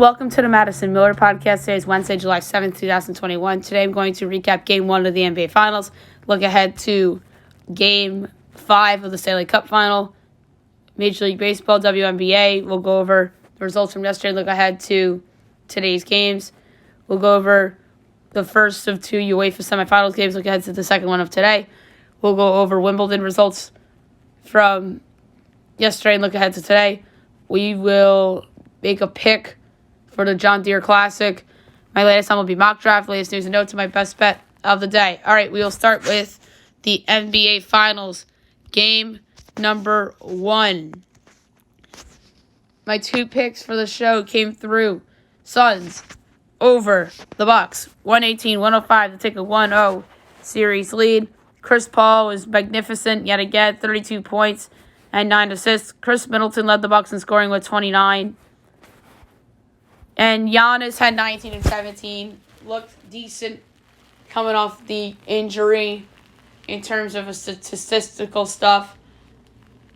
Welcome to the Madison Miller Podcast. Today is Wednesday, July 7th, 2021. Today I'm going to recap Game 1 of the NBA Finals, look ahead to Game 5 of the Stanley Cup Final, Major League Baseball, WNBA. We'll go over the results from yesterday, look ahead to today's games. We'll go over the first of two UEFA semifinals games, look ahead to the second one of today. We'll go over Wimbledon results from yesterday and look ahead to today. We will make a pick for the John Deere Classic. My latest one will be mock draft, latest news and notes, and my best bet of the day. All right, we will start with the NBA Finals, game number 1. My two picks for the show came through. Suns over the Bucks, 118-105 to take a 1-0 series lead. Chris Paul was magnificent yet again, 32 points and 9 assists. Chris Middleton led the Bucks in scoring with 29. And Giannis had 19 and 17. Looked decent coming off the injury in terms of statistical stuff.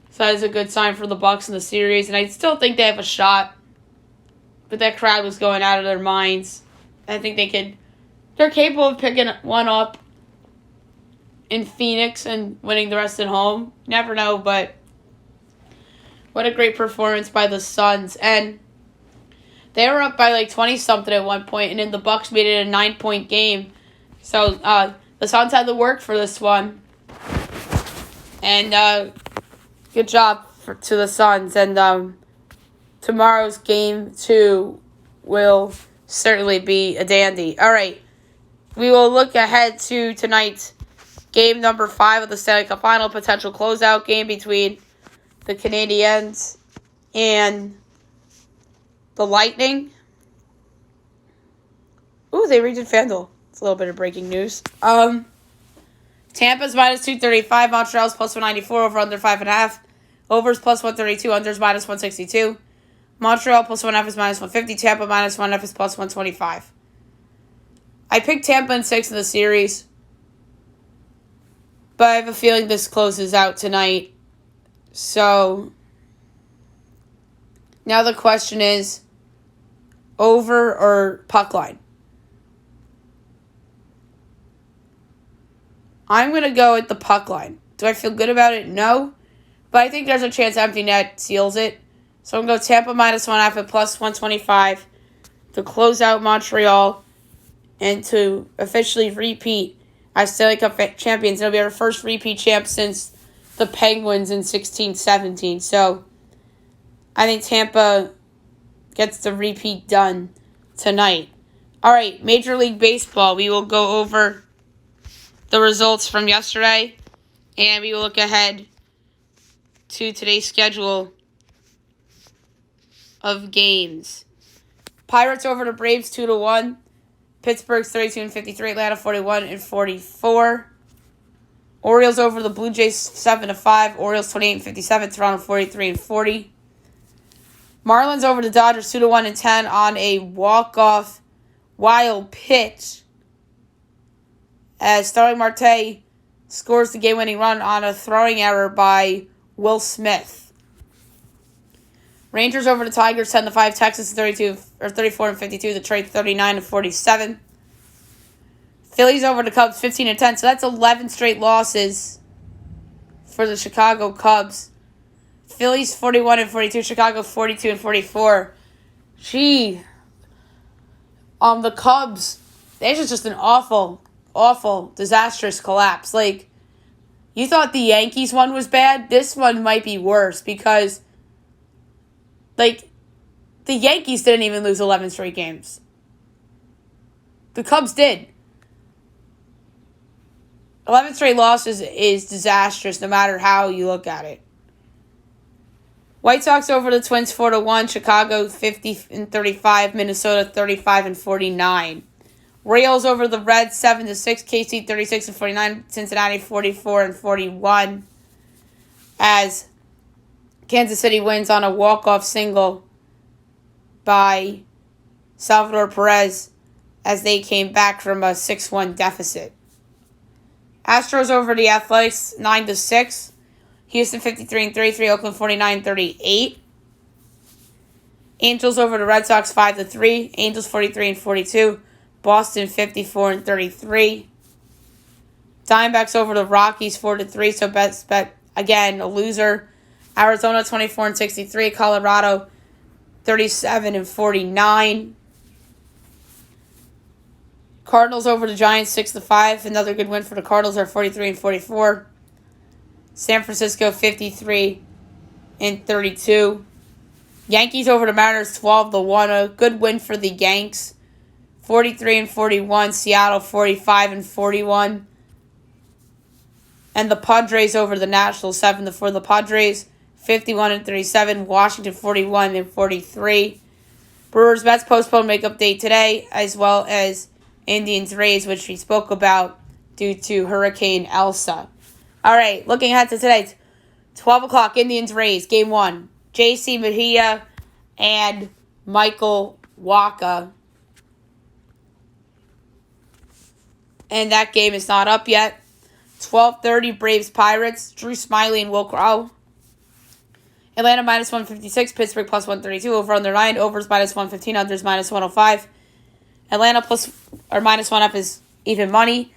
So that is a good sign for the Bucks in the series. And I still think they have a shot. But that crowd was going out of their minds. I think they're capable of picking one up in Phoenix and winning the rest at home. Never know, but what a great performance by the Suns. And they were up by like 20-something at one point, and then the Bucks made it a 9-point game. So the Suns had to work for this one. And good job to the Suns. And tomorrow's game 2 will certainly be a dandy. All right, we will look ahead to tonight's game number 5 of the Stanley Cup Final, potential closeout game between the Canadiens and the Lightning. Ooh, they redid FanDuel. It's a little bit of breaking news. Tampa's minus 235. Montreal's plus 194. Over under 5.5. Overs plus 132. Unders minus 162. Montreal plus 1.5 is minus 150. Tampa minus 1.5 is plus 125. I picked Tampa in 6 in the series, but I have a feeling this closes out tonight. So now the question is, over or puck line? I'm going to go with the puck line. Do I feel good about it? No. But I think there's a chance empty net seals it. So I'm going to go Tampa minus 1.5 at plus 125 to close out Montreal and to officially repeat as Stanley Cup champions. It'll be our first repeat champ since the Penguins in 16-17. So I think Tampa gets the repeat done tonight. All right, Major League Baseball. We will go over the results from yesterday, and we will look ahead to today's schedule of games. Pirates over the Braves 2-1. Pittsburgh's 32-53. Atlanta 41-44. Orioles over the Blue Jays 7-5. Orioles 28-57. Toronto 43-40. Marlins over the Dodgers 2-1-10 on a walk-off wild pitch as Starling Marte scores the game-winning run on a throwing error by Will Smith. Rangers over the Tigers 10-5. Texas 34-52. Detroit 39-47. Phillies over the Cubs 15-10. So that's 11 straight losses for the Chicago Cubs. Phillies 41-42, Chicago 42-44. Gee, the Cubs, this is just an awful, disastrous collapse. Like, you thought the Yankees one was bad? This one might be worse because, like, the Yankees didn't even lose 11 straight games. The Cubs did. 11 straight losses is disastrous no matter how you look at it. White Sox over the Twins 4-1. Chicago 50-35. Minnesota 35-49. Royals over the Reds 7-6. KC 36-49. Cincinnati 44-41. As Kansas City wins on a walk-off single by Salvador Perez as they came back from a 6-1 deficit. Astros over the Athletics 9-6. Houston 53-33, Oakland 49-38. Angels over the Red Sox 5-3. Angels 43-42. Boston 54-33. Diamondbacks over the Rockies 4-3. So best bet again a loser. Arizona 24-63. Colorado 37-49. Cardinals over the Giants 6-5. Another good win for the Cardinals are 43-44. San Francisco 53-32. Yankees over the Mariners 12-1. A good win for the Yanks. 43-41. Seattle 45-41. And the Padres over the Nationals 7-4. The Padres 51-37. Washington 41-43. Brewers Mets postponed makeup day today, as well as Indians Rays, which we spoke about due to Hurricane Elsa. All right, looking ahead to today, 12 o'clock, Indians Rays, Game 1. J.C. Mejia and Michael Wacha. And that game is not up yet. 12:30, Braves Pirates, Drew Smiley and Will Crowe. Atlanta minus 156, Pittsburgh plus 132, over under 9, overs minus 115, unders minus 105. Atlanta plus or minus 1.5 is even money.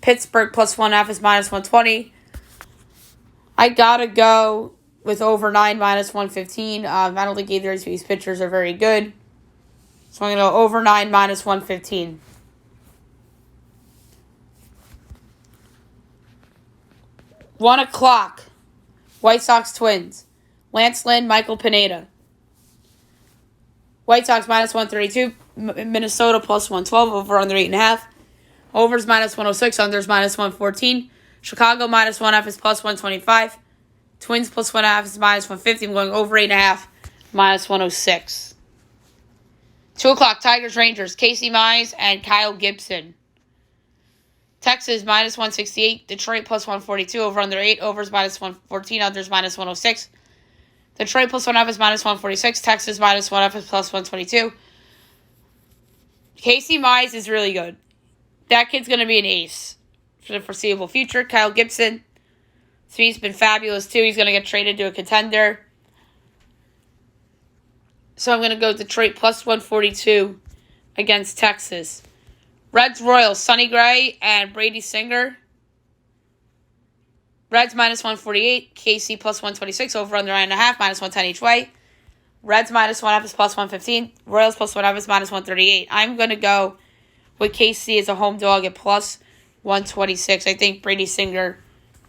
Pittsburgh plus 1.5 is minus 120. I gotta go with over 9 minus 115. I don't think either of these pitchers are very good. So I'm going to go over 9 minus 115. One o'clock. White Sox Twins. Lance Lynn, Michael Pineda. White Sox minus 132. Minnesota plus 112. Over under 8.5. Overs minus 106. Unders minus 114. Chicago minus 1.5 is plus 125. Twins plus 1.5 is minus 150. I'm going over 8.5. Minus 106. 2 o'clock. Tigers Rangers. Casey Mize and Kyle Gibson. Texas minus 168. Detroit plus 142. Over under 8. Overs minus 114. Unders minus 106. Detroit plus 1.5 is minus 146. Texas minus 1.5 is plus 122. Casey Mize is really good. That kid's going to be an ace for the foreseeable future. Kyle Gibson, so he's been fabulous too. He's going to get traded to a contender. So I'm going to go Detroit plus 142 against Texas. Reds Royals, Sonny Gray and Brady Singer. Reds minus 148. KC plus 126. Over under 9.5. Minus 110 each way. Reds minus 1.5 is plus 115. Royals plus 1.5 is minus 138. I'm going to go with KC as a home dog at plus 126. I think Brady Singer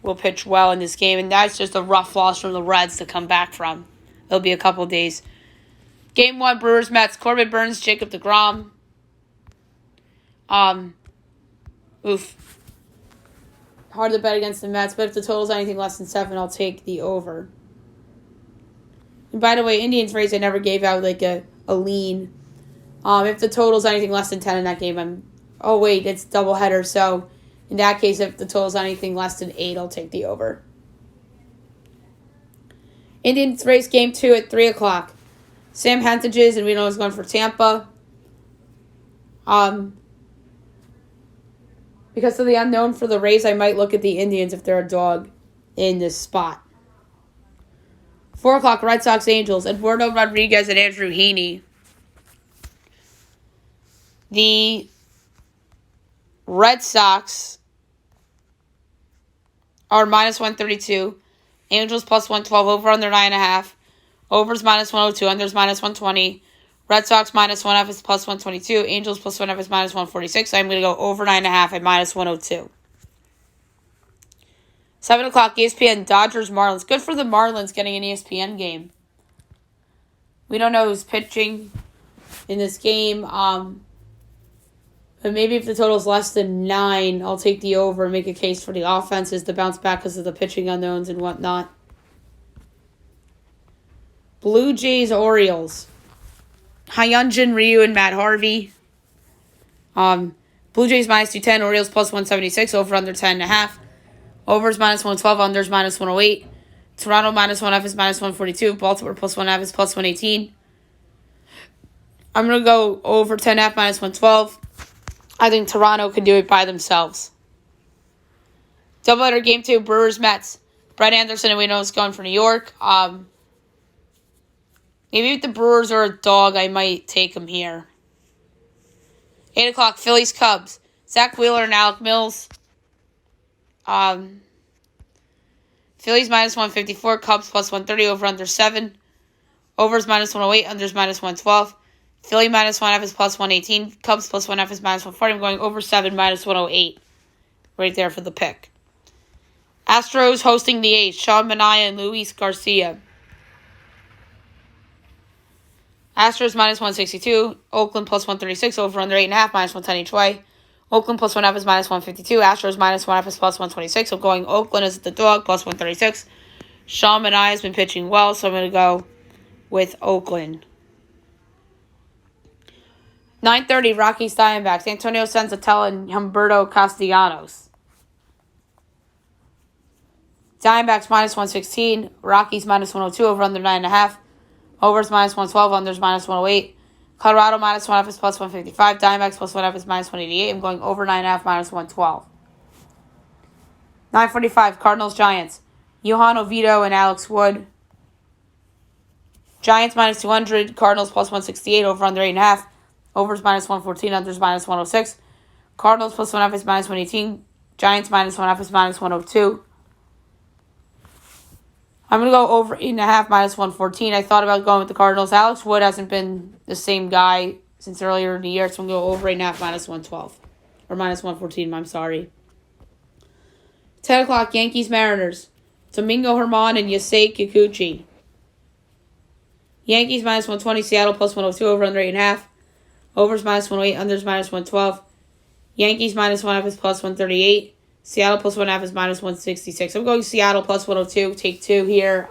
will pitch well in this game. And that's just a rough loss from the Reds to come back from. It'll be a couple days. Game 1, Brewers Mets. Corbin Burns, Jacob deGrom. Hard to bet against the Mets, but if the total's anything less than 7, I'll take the over. And by the way, Indians Rays, I never gave out like a lean. If the total's anything less than 10 in that game, it's doubleheader. So in that case, if the total's anything less than 8, I'll take the over. Indians Rays game 2 at 3 o'clock. Sam Hentages, and we know he's going for Tampa. Because of the unknown for the Rays, I might look at the Indians if they're a dog in this spot. 4 o'clock, Red Sox Angels. Eduardo Rodriguez and Andrew Heaney. The Red Sox are minus 132. Angels plus 112. Over under 9.5. Overs minus 102. Unders minus 120. Red Sox minus 1.5 is plus 122. Angels plus 1.5 is minus 146. So I'm going to go over 9.5 at minus 102. 7 o'clock, ESPN, Dodgers, Marlins. Good for the Marlins getting an ESPN game. We don't know who's pitching in this game. But maybe if the total is less than 9, I'll take the over and make a case for the offenses to bounce back because of the pitching unknowns and whatnot. Blue Jays, Orioles. Hyunjin Ryu and Matt Harvey. Blue Jays minus 210, Orioles plus 176, over under 10.5. Overs minus 112, unders minus 108. Toronto minus 1.5 is minus 142. Baltimore plus 1.5 is plus 118. I'm going to go over 10.5 minus 112. I think Toronto could do it by themselves. Doubleheader game 2, Brewers Mets. Brett Anderson, and we know is going for New York. Maybe if the Brewers are a dog, I might take them here. 8 o'clock, Phillies, Cubs. Zach Wheeler and Alec Mills. Phillies minus 154, Cubs plus 130, over under 7. Overs minus 108, unders minus 112. Philly minus 1F is plus 118. Cubs plus 1F is minus 140. I'm going over 7 minus 108. Right there for the pick. Astros hosting the A's. Sean Manaea and Luis Garcia. Astros minus 162. Oakland plus 136. Over under 8.5. Minus 110 each way. Oakland plus 1F is minus 152. Astros minus 1F is plus 126. I'm going Oakland as the dog, plus 136. Sean Manaea has been pitching well, so I'm going to go with Oakland. 9:30, Rockies Diamondbacks. Antonio Senzatella and Humberto Castellanos. Diamondbacks minus 116. Rockies minus 102. Over under 9.5. Overs minus 112. Unders minus 108. Colorado minus 1F is plus 155. Diamondbacks plus 1F is minus 188. I'm going over 9.5 minus 112. 9:45, Cardinals Giants. Johan Oviedo and Alex Wood. Giants minus 200. Cardinals plus 168. Over under 8.5. Overs minus 114. Unders minus 106. Cardinals plus 1F is minus 118. Giants minus 1F is minus 102. I'm going to go over 8.5 minus 114. I thought about going with the Cardinals. Alex Wood hasn't been the same guy since earlier in the year, so I'm going to go over 8.5 minus 112. Or minus 114, I'm sorry. 10 o'clock, Yankees Mariners. Domingo Germán and Yusei Kikuchi. Yankees minus 120, Seattle plus 102, over under 8.5. Overs minus 108, unders minus 112. Yankees minus 1F is plus 138. Seattle plus 1F is minus 166. I'm going Seattle plus 102. Take 2 here.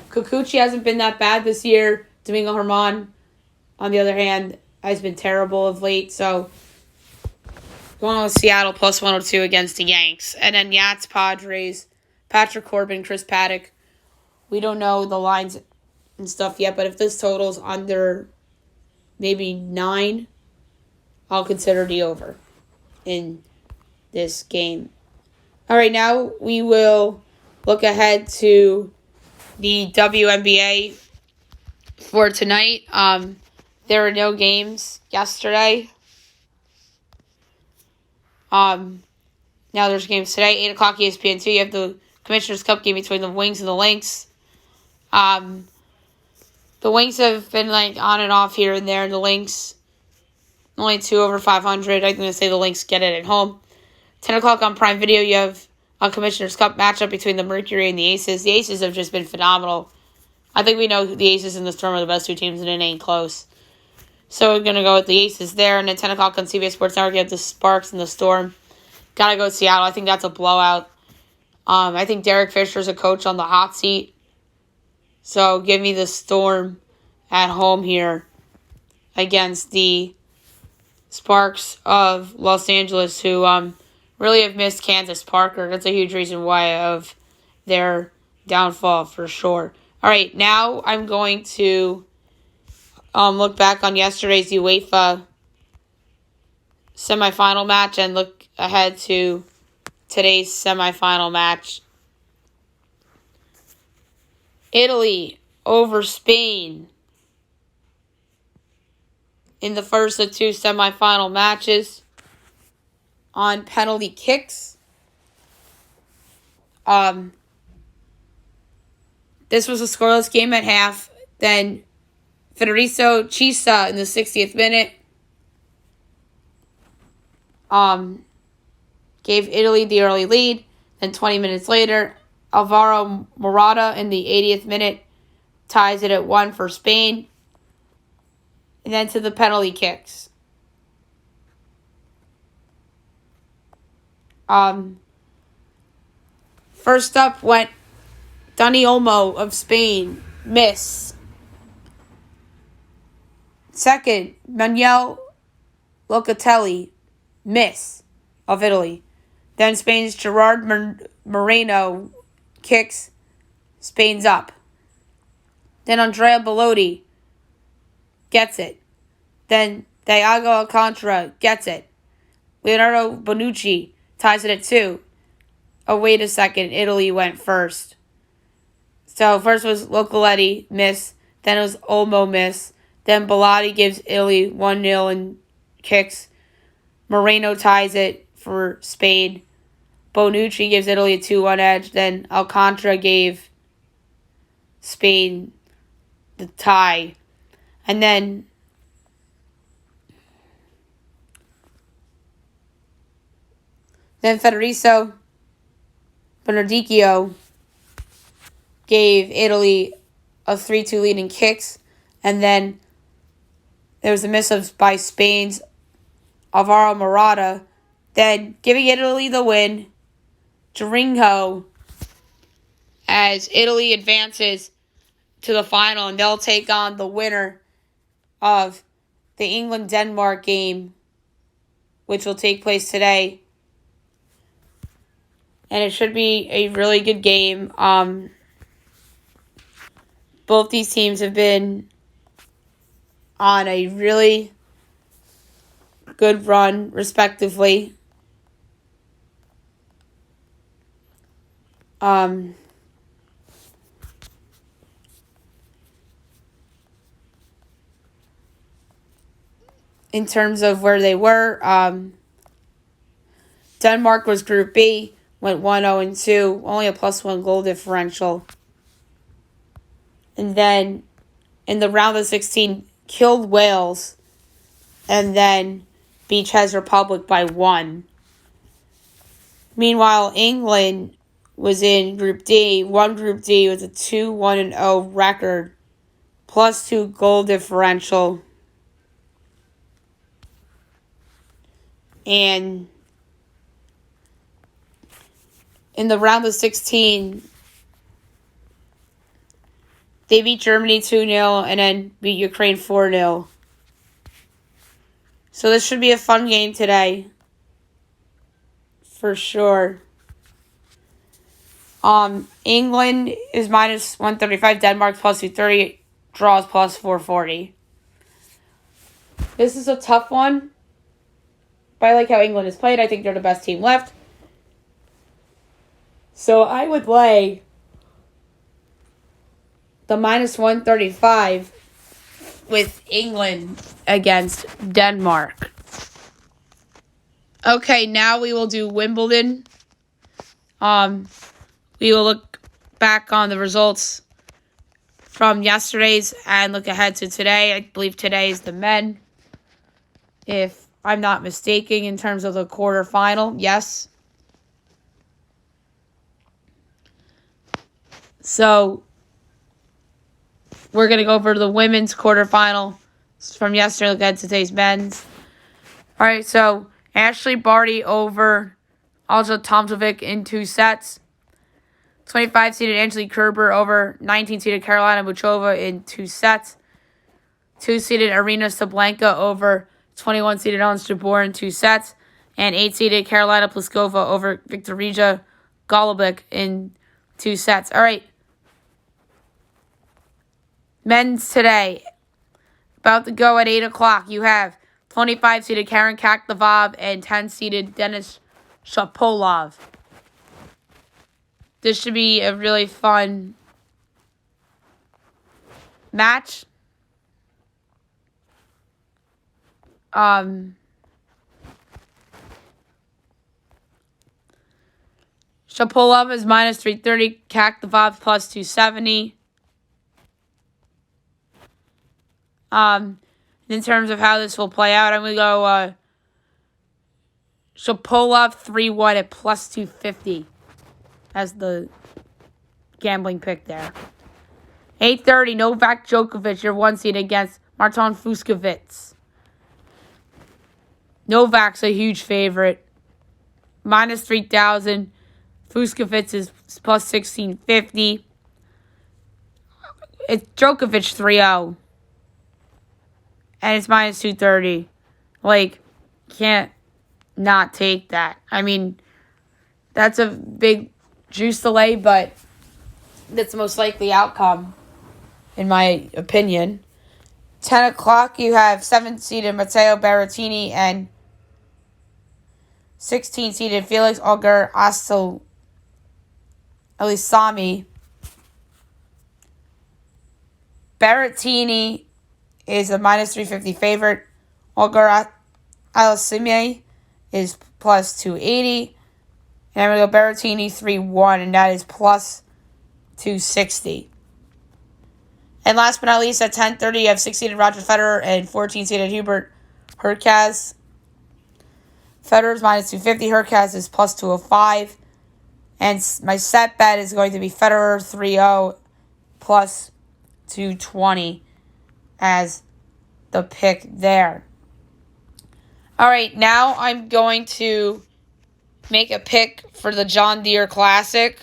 Kikuchi hasn't been that bad this year. Domingo Germán, on the other hand, has been terrible of late. So, going with Seattle plus 102 against the Yanks. And then Yats, Padres, Patrick Corbin, Chris Paddock. We don't know the lines and stuff yet, but if this total's under maybe 9, I'll consider the over in this game. All right, now we will look ahead to the WNBA for tonight. There were no games yesterday. Now there's games today. 8 o'clock ESPN2. You have the Commissioner's Cup game between the Wings and the Lynx. The Wings have been on and off here and there. The Lynx, only 2 over 500. I'm going to say the Lynx get it at home. 10 o'clock on Prime Video, you have a Commissioner's Cup matchup between the Mercury and the Aces. The Aces have just been phenomenal. I think we know the Aces and the Storm are the best 2 teams, and it ain't close. So we're going to go with the Aces there. And at 10 o'clock on CBS Sports Network, you have the Sparks and the Storm. Got to go with Seattle. I think that's a blowout. I think Derek Fisher's a coach on the hot seat. So give me the Storm at home here against the Sparks of Los Angeles, who really have missed Candace Parker. That's a huge reason why of their downfall for sure. All right, now I'm going to look back on yesterday's UEFA semifinal match and look ahead to today's semifinal match. Italy over Spain in the first of 2 semifinal matches on penalty kicks. This was a scoreless game at half. Then Federico Chiesa in the 60th minute gave Italy the early lead. Then 20 minutes later, Alvaro Morata in the 80th minute ties it at 1 for Spain. And then to the penalty kicks. First up went Dani Olmo of Spain, miss. Second, Manuel Locatelli, miss, of Italy. Then Spain's Gerard Moreno kicks, Spain's up. Then Andrea Bellotti gets it. Then Diego Alcantara gets it. Leonardo Bonucci ties it at 2. Oh, wait a second. Italy went first. So first was Locatelli, miss. Then it was Olmo miss. Then Bellotti gives Italy 1-0 in kicks. Moreno ties it for Spain. Bonucci gives Italy a 2-1 edge. Then Alcantara gave Spain the tie. And then Federico Bernardicchio gave Italy a 3-2 lead in kicks. And then there was a miss by Spain's Alvaro Morata. Then giving Italy the win. Girinho, as Italy advances to the final, and they'll take on the winner of the England-Denmark game, which will take place today. And it should be a really good game. Both these teams have been on a really good run, respectively. In terms of where they were, Denmark was Group B, went 1-0-2, only a +1 goal differential. And then in the round of 16, killed Wales, and then beat Czech Republic by 1. Meanwhile, England was in Group D, won Group D with a 2-1-0 record, +2 goal differential. And in the round of 16, they beat Germany 2-0 and then beat Ukraine 4-0. So this should be a fun game today. For sure. England is -135, Denmark +230, draws +440. This is a tough one. But I like how England has played. I think they're the best team left. So I would lay the -135 with England against Denmark. Okay, now we will do Wimbledon. We will look back on the results from yesterday's and look ahead to today. I believe today is the men, if I'm not mistaken, in terms of the quarterfinal. Yes. So we're going to go over the women's quarterfinal from yesterday. Look at today's men's. All right, so Ashley Barty over Alja Tomkovic in 2 sets. 25-seeded Angelique Kerber over 19-seeded Carolina Muchova in 2 sets. 2-seeded Arina Sablenka over 21-seeded Ons Jabeur in 2 sets. And 8-seeded Carolina Pliskova over Viktorija Golubic in 2 sets. All right. Men's today. About to go at 8 o'clock. You have 25-seeded Karen Kaklavov and 10-seeded Denis Shapovalov. This should be a really fun match. Shapovalov is -330, Kaklavov +270. In terms of how this will play out, I'm going to go Shapovalov 3-1 at +250 as the gambling pick there. 8:30, Novak Djokovic, your 1 seed against Marton Fucsovics. Novak's a huge favorite. -3,000. Fucsovics is +1,650. It's Djokovic 3-0. And it's -230. Like, can't not take that. I mean, that's a big juice delay, but that's the most likely outcome, in my opinion. 10 o'clock, you have 7-seeded Matteo Berrettini and 16-seeded Felix Auger Elisami. Berrettini is a minus 350 favorite. Olga Alasime is plus 280. And I'm going to go Berrettini 3-1, and that is plus 260. And last but not least, at 10:30, you have 16-seeded Roger Federer and 14-seeded Hubert Hurkacz. Federer's minus 250. Hurkacz is plus 205. And my set bet is going to be Federer 3-0 plus 220 as the pick there. All right, now I'm going to make a pick for the John Deere Classic.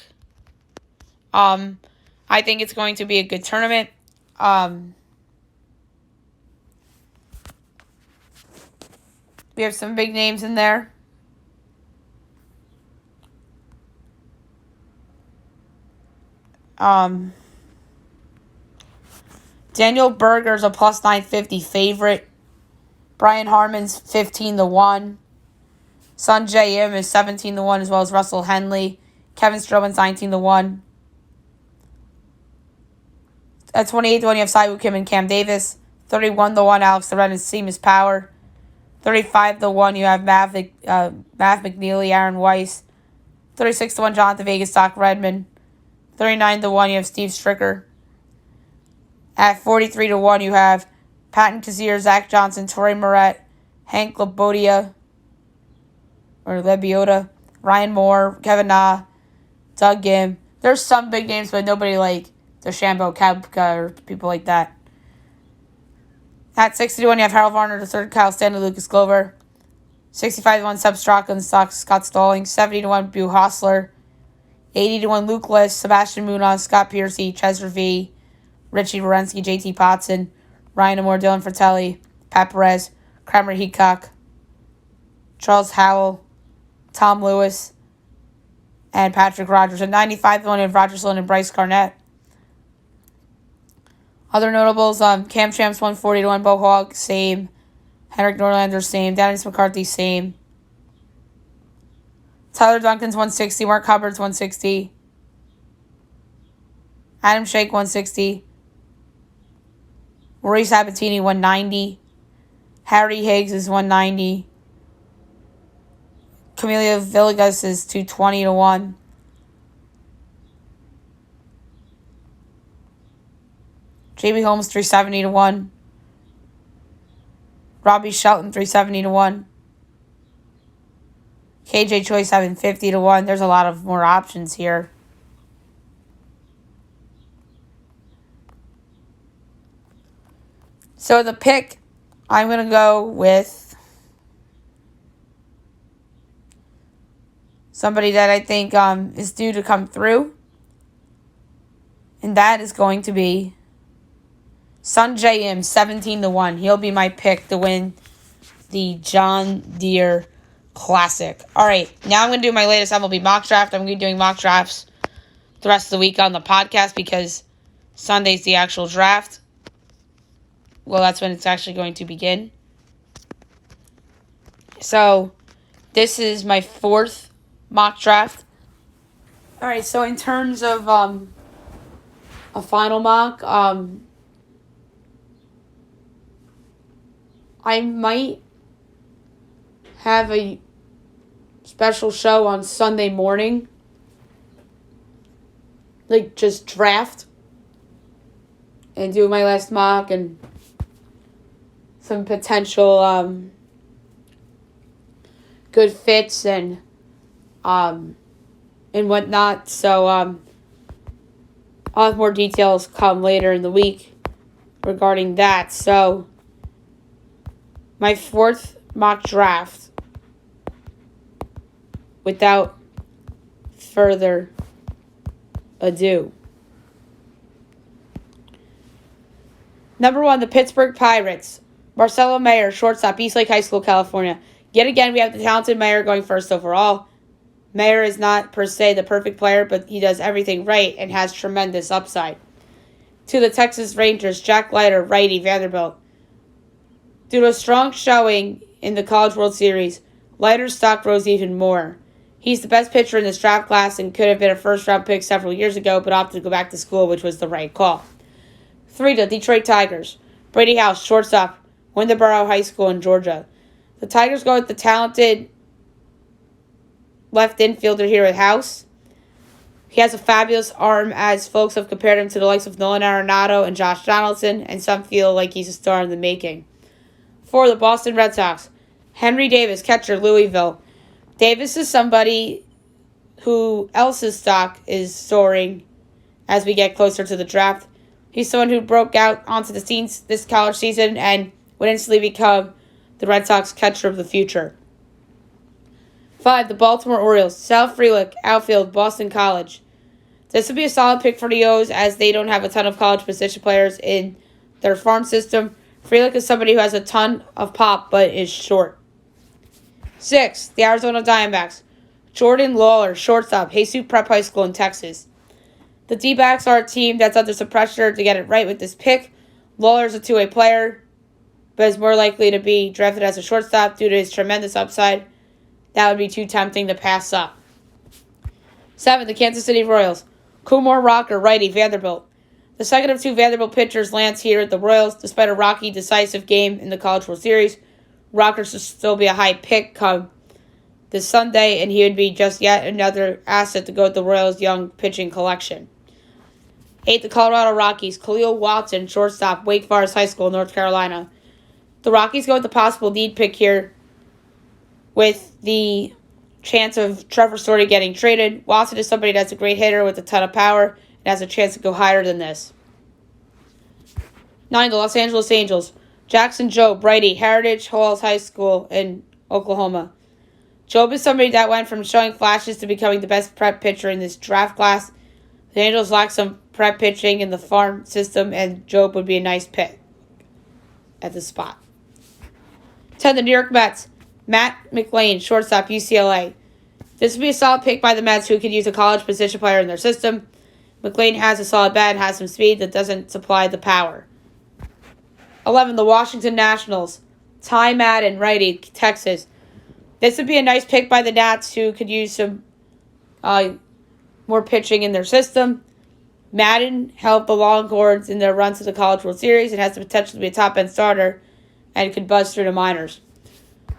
I think it's going to be a good tournament. We have some big names in there. Daniel Berger's a plus 950 favorite. Brian Harman's 15-1. Sun J.M. is 17-1, as well as Russell Henley. Kevin Stroman's 19-1. At 28-1, you have Siwoo Kim and Cam Davis. 31-1, Alex Loren and Seamus Power. 35-1, you have Mav McNeely, Aaron Weiss. 36-1, Jonathan Vegas, Doc Redman. 39-1, you have Steve Stricker. At 43-1, you have Patton Kizzire, Zach Johnson, Torrey Moret, Hank Lebioda, Ryan Moore, Kevin Na, Doug Gim. There's some big names, but nobody like DeChambeau, Koepka, or people like that. At 60-1, you have Harold Varner III, Kyle Stanley, Lucas Glover. 65-1, Seb Straka, Scott Stalling. 70-1, Bu Hostler. 80-1, Luke List, Sebastian Munoz, Scott Piercy, Cesar V, Richie Wierenski, JT Potson, Ryan Amore, Dylan Fratelli, Pat Perez, Kramer Heacock, Charles Howell, Tom Lewis, and Patrick Rogers. At 95-1, you have Roger Sloan and Bryce Garnett. Other notables, Cam Champs 140-1, Bo Hogg, same. Henrik Norlander, same. Dennis McCarthy, same. Tyler Duncan's 160, Mark Hubbard's 160. Adam Shake 160. Maurice Sabatini 190. Harry Higgs is 190. Camelia Villegas is 220-1. JB Holmes 370-1. Robbie Shelton 370-1. KJ Choi 750-1. There's a lot of more options here. So the pick, I'm going to go with somebody that I think is due to come through. And that is going to be Sun J.M. 17-1. He'll be my pick to win the John Deere Classic. All right, now I'm going to do my latest MLB mock draft. I'm going to be doing mock drafts the rest of the week on the podcast because Sunday's the actual draft. Well, that's when it's actually going to begin. So, this is my fourth mock draft. All right, so in terms of a final mock, I might have a special show on Sunday morning. Like, just draft. And do my last mock and some potential good fits and whatnot. So I'll have more details come later in the week regarding that. So my fourth mock draft, without further ado. Number 1, the Pittsburgh Pirates. Marcelo Mayer, shortstop, Eastlake High School, California. Yet again, we have the talented Mayer going first overall. Mayer is not per se the perfect player, but he does everything right and has tremendous upside. To the Texas Rangers, Jack Leiter, righty, Vanderbilt. Due to a strong showing in the College World Series, Leiter's stock rose even more. He's the best pitcher in this draft class and could have been a first-round pick several years ago, but opted to go back to school, which was the right call. 3, the Detroit Tigers. Brady House, shortstop, Winterboro High School in Georgia. The Tigers go with the talented left infielder here at House. He has a fabulous arm, as folks have compared him to the likes of Nolan Arenado and Josh Donaldson, and some feel like he's a star in the making. 4, the Boston Red Sox. Henry Davis, catcher, Louisville. Davis is somebody who else's stock is soaring as we get closer to the draft. He's someone who broke out onto the scene this college season and would instantly become the Red Sox catcher of the future. 5, the Baltimore Orioles. Sal Frelick, outfield, Boston College. This would be a solid pick for the O's, as they don't have a ton of college position players in their farm system. Frelick is somebody who has a ton of pop but is short. 6, the Arizona Diamondbacks. Jordan Lawler, shortstop, Jesus Prep High School in Texas. The D-backs are a team that's under some pressure to get it right with this pick. Lawler's a two-way player, but is more likely to be drafted as a shortstop due to his tremendous upside. That would be too tempting to pass up. 7, the Kansas City Royals. Kumar Rocker, righty, Vanderbilt. The second of 2 Vanderbilt pitchers lands here at the Royals. Despite a rocky, decisive game in the College World Series, Rocker should still be a high pick come this Sunday, and he would be just yet another asset to go with the Royals' young pitching collection. 8, the Colorado Rockies. Khalil Watson, shortstop, Wake Forest High School, North Carolina. The Rockies go with the possible need pick here with the chance of Trevor Story getting traded. Watson is somebody that's a great hitter with a ton of power and has a chance to go higher than this. 9, the Los Angeles Angels. Jackson Jobe, righty, Heritage Halls High School in Oklahoma. Jobe is somebody that went from showing flashes to becoming the best prep pitcher in this draft class. The Angels lack some prep pitching in the farm system, and Jobe would be a nice pick at the spot. 10, the New York Mets. Matt McLain, shortstop, UCLA. This would be a solid pick by the Mets, who could use a college position player in their system. McLain has a solid bat and has some speed that doesn't supply the power. 11, the Washington Nationals. Ty Madden, righty, Texas. This would be a nice pick by the Nats, who could use some more pitching in their system. Madden helped the Longhorns in their run to the College World Series and has the potential to be a top-end starter and could buzz through the minors.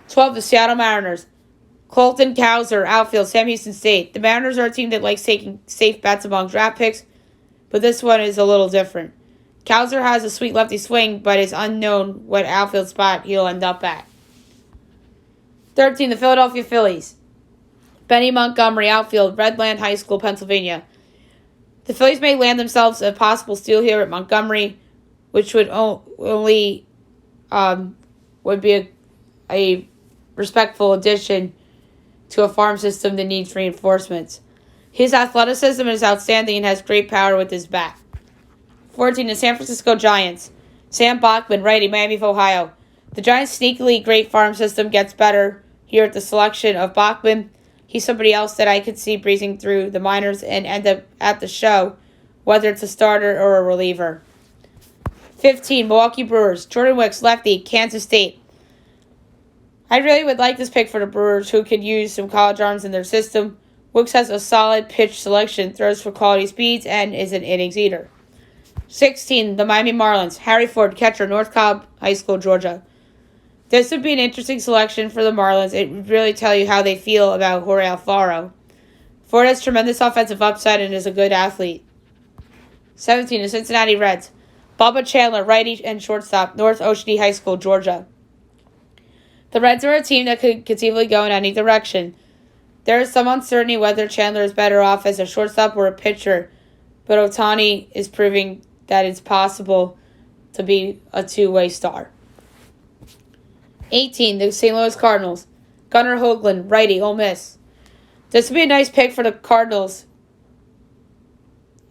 12, the Seattle Mariners. Colton Cowser, outfield, Sam Houston State. The Mariners are a team that likes taking safe bets among draft picks, but this one is a little different. Cowser has a sweet lefty swing, but it's unknown what outfield spot he'll end up at. 13, the Philadelphia Phillies. Benny Montgomery, outfield, Redland High School, Pennsylvania. The Phillies may land themselves a possible steal here at Montgomery, which would only would be a respectful addition to a farm system that needs reinforcements. His athleticism is outstanding and has great power with his bat. 14, the San Francisco Giants. Sam Bachman, righty, Miami of Ohio. The Giants' sneakily great farm system gets better here at the selection of Bachman. He's somebody else that I could see breezing through the minors and end up at the show, whether it's a starter or a reliever. 15, Milwaukee Brewers. Jordan Wicks, lefty, Kansas State. I really would like this pick for the Brewers, who could use some college arms in their system. Wicks has a solid pitch selection, throws for quality speeds, and is an innings eater. 16, the Miami Marlins. Harry Ford, catcher, North Cobb High School, Georgia. This would be an interesting selection for the Marlins. It would really tell you how they feel about Jorge Alfaro. Ford has tremendous offensive upside and is a good athlete. 17, the Cincinnati Reds. Bubba Chandler, righty and shortstop, North Ocean High School, Georgia. The Reds are a team that could conceivably go in any direction. There is some uncertainty whether Chandler is better off as a shortstop or a pitcher, but Ohtani is proving that it's possible to be a two-way star. 18, the St. Louis Cardinals. Gunnar Hoagland, righty, Ole Miss. This would be a nice pick for the Cardinals.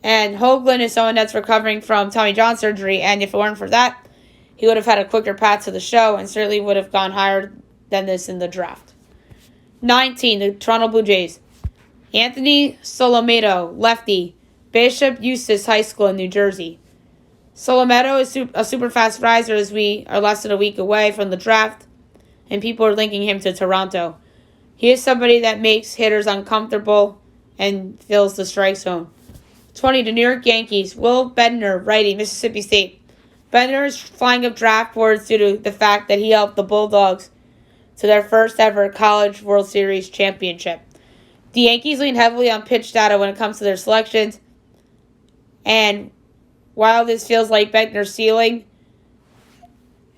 And Hoagland is someone that's recovering from Tommy John surgery, and if it weren't for that, he would have had a quicker path to the show and certainly would have gone higher than this in the draft. 19, the Toronto Blue Jays. Anthony Solometo, lefty, Bishop Eustace High School in New Jersey. Solometo is a super fast riser as we are less than a week away from the draft, and people are linking him to Toronto. He is somebody that makes hitters uncomfortable and fills the strike zone. 20, the New York Yankees. Will Bednar, righty, Mississippi State. Bender is flying up draft boards due to the fact that he helped the Bulldogs to their first ever College World Series championship. The Yankees lean heavily on pitch data when it comes to their selections, and while this feels like Bentner's ceiling,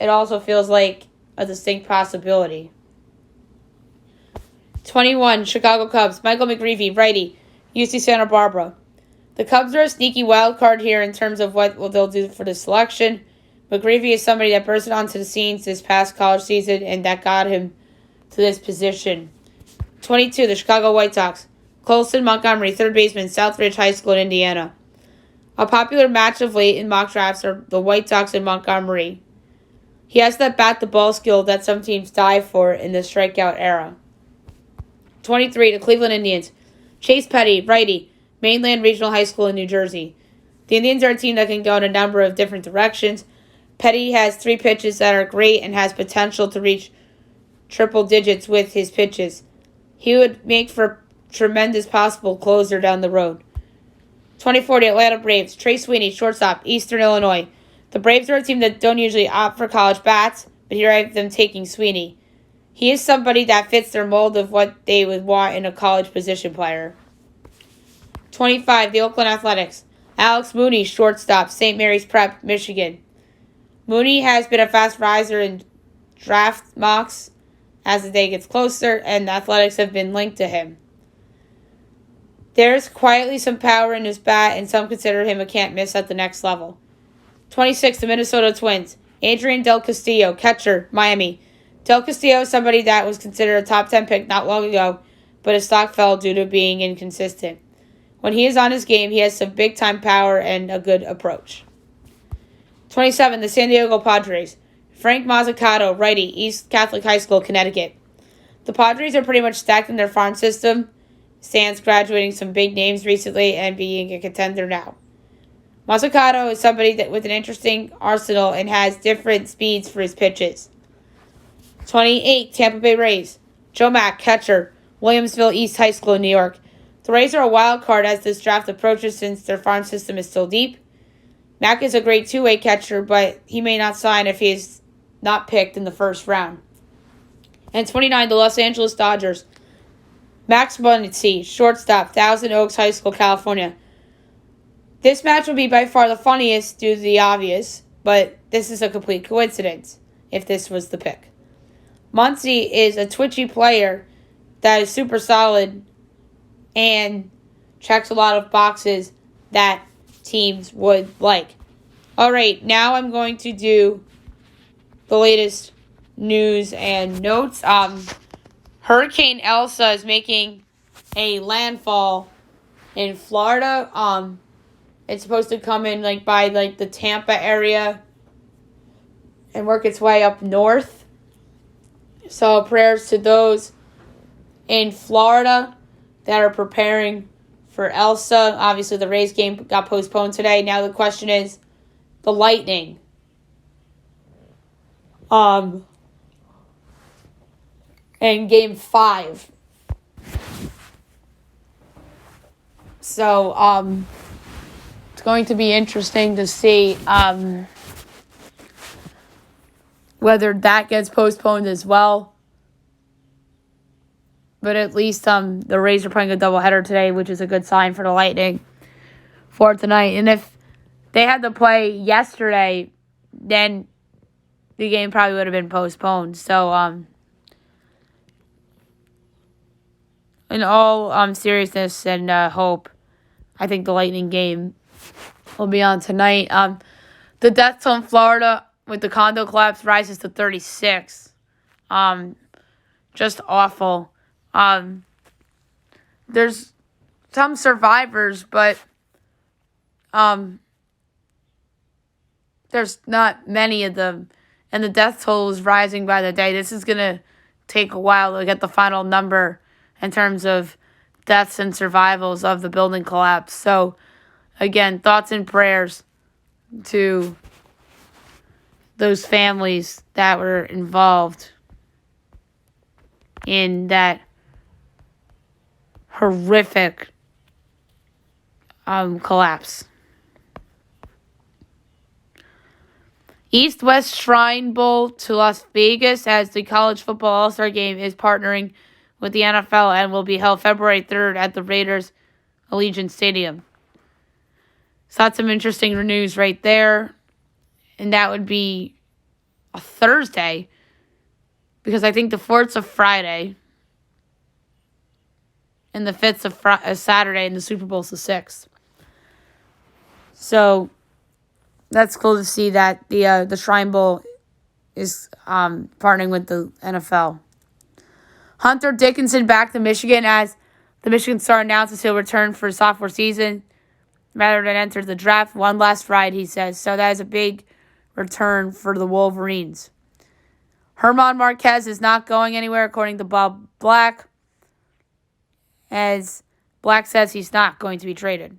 it also feels like a distinct possibility. 21, Chicago Cubs. Michael McGreevy, righty, UC Santa Barbara. The Cubs are a sneaky wild card here in terms of what they'll do for the selection. McGreevy is somebody that bursted onto the scenes this past college season and that got him to this position. 22, the Chicago White Sox. Colson Montgomery, third baseman, Southridge High School in Indiana. A popular match of late in mock drafts are the White Sox and Montgomery. He has that bat-the-ball skill that some teams die for in the strikeout era. 23, the Cleveland Indians. Chase Petty, righty, Mainland Regional High School in New Jersey. The Indians are a team that can go in a number of different directions. Petty has 3 pitches that are great and has potential to reach triple digits with his pitches. He would make for a tremendous possible closer down the road. 24, the Atlanta Braves. Trey Sweeney, shortstop, Eastern Illinois. The Braves are a team that don't usually opt for college bats, but here I have them taking Sweeney. He is somebody that fits their mold of what they would want in a college position player. 25, the Oakland Athletics. Alex Mooney, shortstop, St. Mary's Prep, Michigan. Mooney has been a fast riser in draft mocks as the day gets closer, and the Athletics have been linked to him. There's quietly some power in his bat, and some consider him a can't-miss at the next level. 26, the Minnesota Twins. Adrian Del Castillo, catcher, Miami. Del Castillo is somebody that was considered a top 10 pick not long ago, but his stock fell due to being inconsistent. When he is on his game, he has some big-time power and a good approach. 27, the San Diego Padres. Frank Mazzucato, righty, East Catholic High School, Connecticut. The Padres are pretty much stacked in their farm system, sans graduating some big names recently and being a contender now. Mazzucato is somebody that with an interesting arsenal and has different speeds for his pitches. 28, Tampa Bay Rays. Joe Mack, catcher, Williamsville East High School in New York. The Rays are a wild card as this draft approaches since their farm system is still deep. Mack is a great two-way catcher, but he may not sign if he is not picked in the first round. And 29, the Los Angeles Dodgers. Max Muncy, shortstop, Thousand Oaks High School, California. This match will be by far the funniest due to the obvious, but this is a complete coincidence if this was the pick. Muncy is a twitchy player that is super solid and checks a lot of boxes that teams would like. All right, now I'm going to do the latest news and notes. Hurricane Elsa is making a landfall in Florida. It's supposed to come in by the Tampa area and work its way up north. So prayers to those in Florida that are preparing for Elsa. Obviously, the Rays game got postponed today. Now the question is the Lightning. And Game 5. So, it's going to be interesting to see whether that gets postponed as well. But at least the Rays are playing a doubleheader today, which is a good sign for the Lightning for tonight. And if they had to play yesterday, then the game probably would have been postponed. So, in all seriousness and hope, I think the Lightning game will be on tonight. The death toll in Florida with the condo collapse rises to 36. Just awful. There's some survivors, but there's not many of them. And the death toll is rising by the day. This is going to take a while to get the final number in terms of deaths and survivals of the building collapse. So, again, thoughts and prayers to those families that were involved in that horrific collapse. East-West Shrine Bowl to Las Vegas, as the College Football All-Star Game is partnering with the NFL and will be held February 3rd at the Raiders Allegiant Stadium. So that's some interesting news right there. And that would be a Thursday, because I think the 4th's a Friday and the 5th's a Saturday, and the Super Bowl's the 6th. So that's cool to see that the Shrine Bowl is partnering with the NFL. Hunter Dickinson back to Michigan, as the Michigan Star announces he'll return for his sophomore season rather than enter the draft. One last ride, he says. So that is a big return for the Wolverines. Herman Marquez is not going anywhere, according to Bob Black, as Black says he's not going to be traded.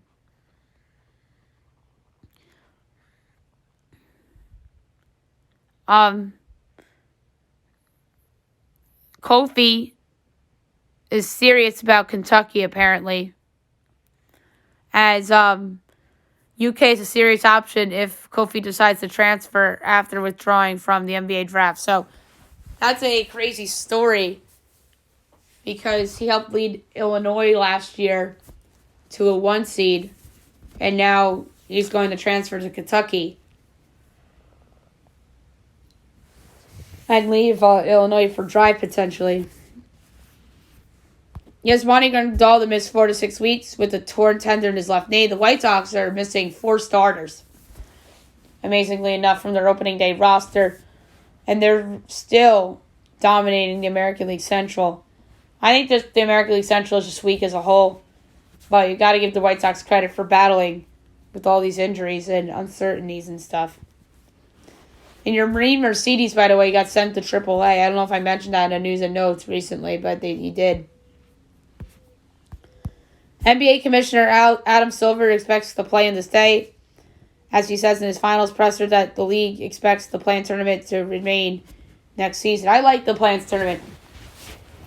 Kofi is serious about Kentucky, apparently, as UK is a serious option if Kofi decides to transfer after withdrawing from the NBA draft. So that's a crazy story, because he helped lead Illinois last year to a 1 seed, and now he's going to transfer to Kentucky and leave Illinois for Drive, potentially. Yasmani Grandal to miss 4 to 6 weeks with a torn tendon in his left knee. The White Sox are missing 4 starters, amazingly enough, from their opening day roster, and they're still dominating the American League Central. I think that the American League Central is just weak as a whole, but you got to give the White Sox credit for battling with all these injuries and uncertainties and stuff. And your Marine Mercedes, by the way, got sent to AAA. I don't know if I mentioned that in the news and notes recently, but he did. NBA Commissioner Adam Silver expects the play-in to stay, as he says in his finals presser that the league expects the play-in tournament to remain next season. I like the play-in tournament.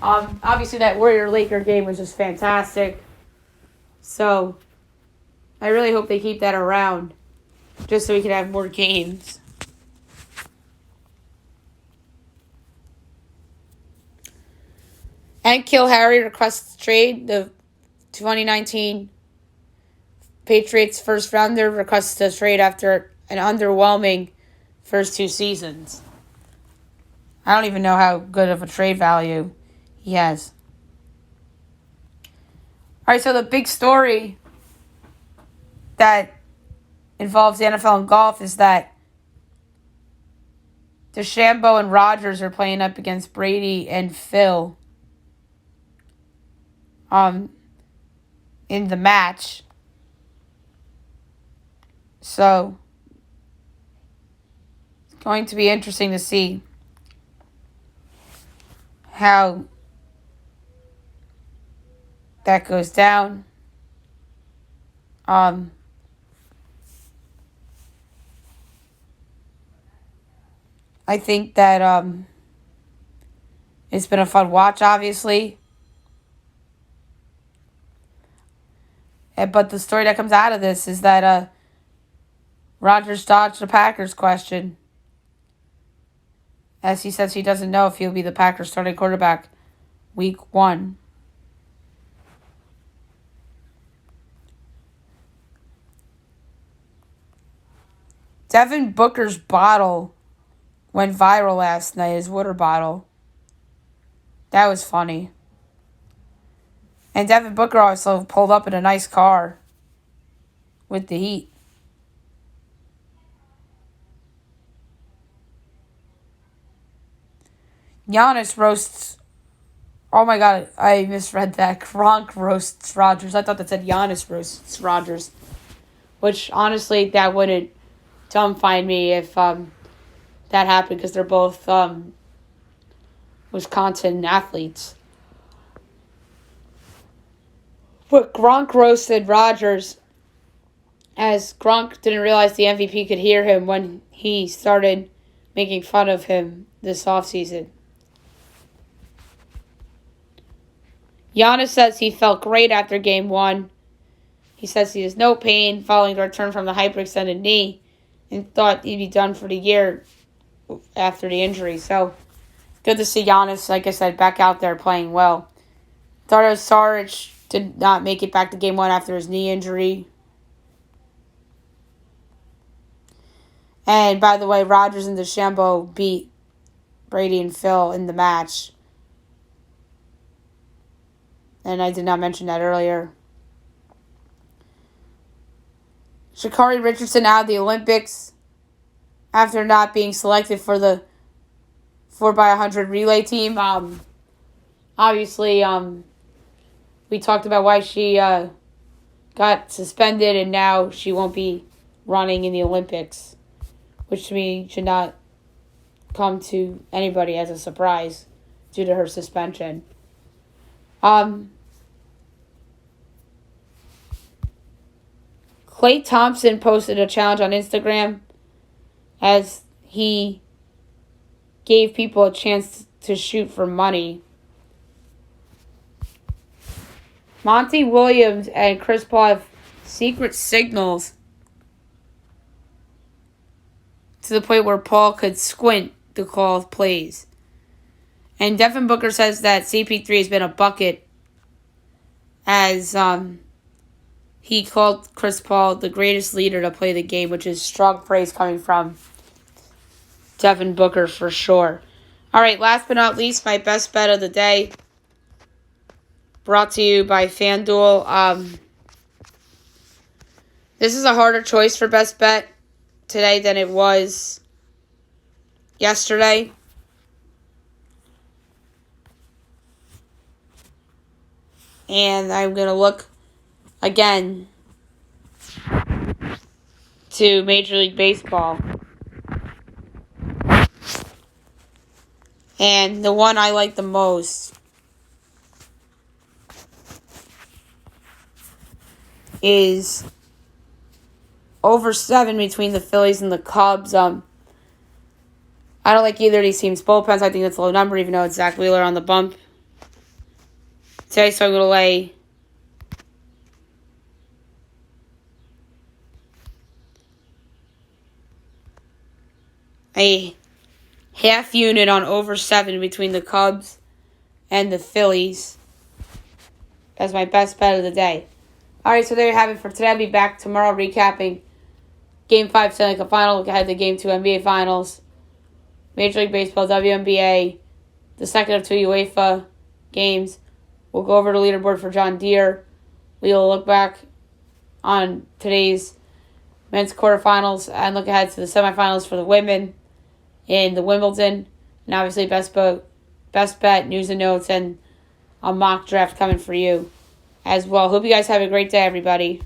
Obviously, that Warrior-Laker game was just fantastic. So, I really hope they keep that around, just so we can have more games. And Kill Harry requests trade. The 2019 Patriots first rounder requests a trade after an underwhelming first 2 seasons. I don't even know how good of a trade value he has. All right, so the big story that involves the NFL and golf is that DeChambeau and Rodgers are playing up against Brady and Phil in the match. So it's going to be interesting to see how that goes down. I think that it's been a fun watch, obviously. But the story that comes out of this is that Rodgers dodged the Packers question, as he says he doesn't know if he'll be the Packers starting quarterback week 1. Devin Booker's bottle went viral last night, his water bottle. That was funny. And Devin Booker also pulled up in a nice car with the Heat. Giannis roasts. Oh my God, I misread that. Gronk roasts Rodgers. I thought that said Giannis roasts Rodgers. Which, honestly, that wouldn't dumbfind me if that happened, because they're both Wisconsin athletes. But Gronk roasted Rodgers, as Gronk didn't realize the MVP could hear him when he started making fun of him this offseason. Giannis says he felt great after Game 1. He says he has no pain following the return from the hyperextended knee. and thought he'd be done for the year after the injury. So good to see Giannis, like I said, back out there playing well. Dario Saric did not make it back to Game 1 after his knee injury. And, by the way, Rodgers and DeChambeau beat Brady and Phil in the match. And I did not mention that earlier. Sha'Carri Richardson out of the Olympics after not being selected for the 4x100 relay team. Obviously, we talked about why she got suspended, and now she won't be running in the Olympics, which to me should not come to anybody as a surprise due to her suspension. Klay Thompson posted a challenge on Instagram as he gave people a chance to shoot for money. Monty Williams and Chris Paul have secret signals to the point where Paul could squint to call plays. And Devin Booker says that CP3 has been a bucket as he called Chris Paul the greatest leader to play the game, which is strong praise coming from Devin Booker for sure. All right, last but not least, my best bet of the day, brought to you by FanDuel. This is a harder choice for best bet today than it was yesterday. And I'm going to look again to Major League Baseball. And the one I like the most is over 7 between the Phillies and the Cubs. I don't like either of these teams' bullpens. I think that's a low number, even though it's Zach Wheeler on the bump today. So I'm going to lay a half unit on over 7 between the Cubs and the Phillies as my best bet of the day. All right, so there you have it for today. I'll be back tomorrow recapping Game 5 Stanley Cup Final. Look ahead to Game 2 NBA Finals, Major League Baseball, WNBA, the second of 2 UEFA games. We'll go over the leaderboard for John Deere. We will look back on today's men's quarterfinals and look ahead to the semifinals for the women in the Wimbledon. And obviously best bet, news and notes, and a mock draft coming for you as well. Hope you guys have a great day, everybody.